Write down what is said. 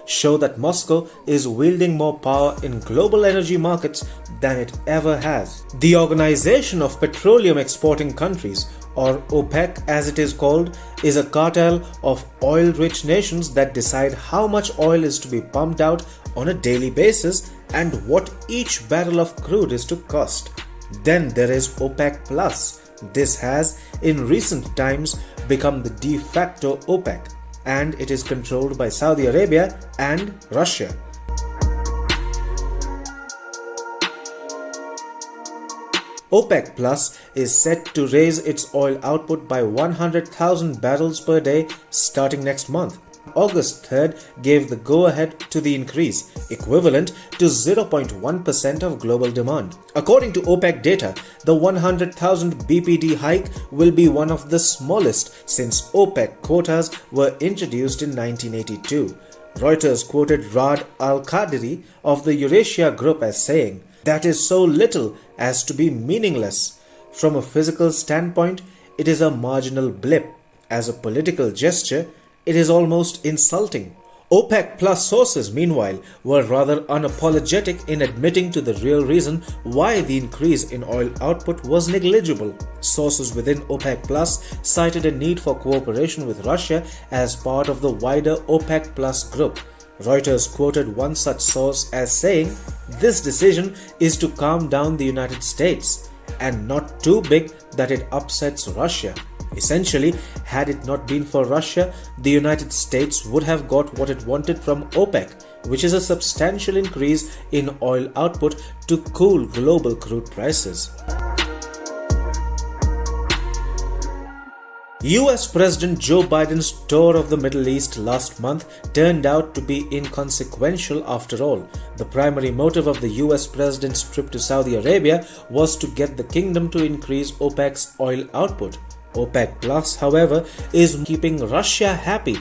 show that Moscow is wielding more power in global energy markets than it ever has. The Organization of Petroleum Exporting Countries, or OPEC as it is called, is a cartel of oil-rich nations that decide how much oil is to be pumped out on a daily basis and what each barrel of crude is to cost. Then there is OPEC Plus. This has, in recent times, become the de facto OPEC, and it is controlled by Saudi Arabia and Russia. OPEC Plus is set to raise its oil output by 100,000 barrels per day starting next month. August 3rd gave the go-ahead to the increase, equivalent to 0.1% of global demand. According to OPEC data, the 100,000 BPD hike will be one of the smallest since OPEC quotas were introduced in 1982. Reuters quoted Rad Al-Qadiri of the Eurasia Group as saying, "That is so little as to be meaningless. From a physical standpoint, it is a marginal blip. As a political gesture, it is almost insulting." OPEC Plus sources, meanwhile, were rather unapologetic in admitting to the real reason why the increase in oil output was negligible. Sources within OPEC Plus cited a need for cooperation with Russia as part of the wider OPEC Plus group. Reuters quoted one such source as saying, "This decision is to calm down the United States and not too big that it upsets Russia." Essentially, had it not been for Russia, the United States would have got what it wanted from OPEC, which is a substantial increase in oil output to cool global crude prices. US President Joe Biden's tour of the Middle East last month turned out to be inconsequential after all. The primary motive of the US President's trip to Saudi Arabia was to get the kingdom to increase OPEC's oil output. OPEC Plus, however, is keeping Russia happy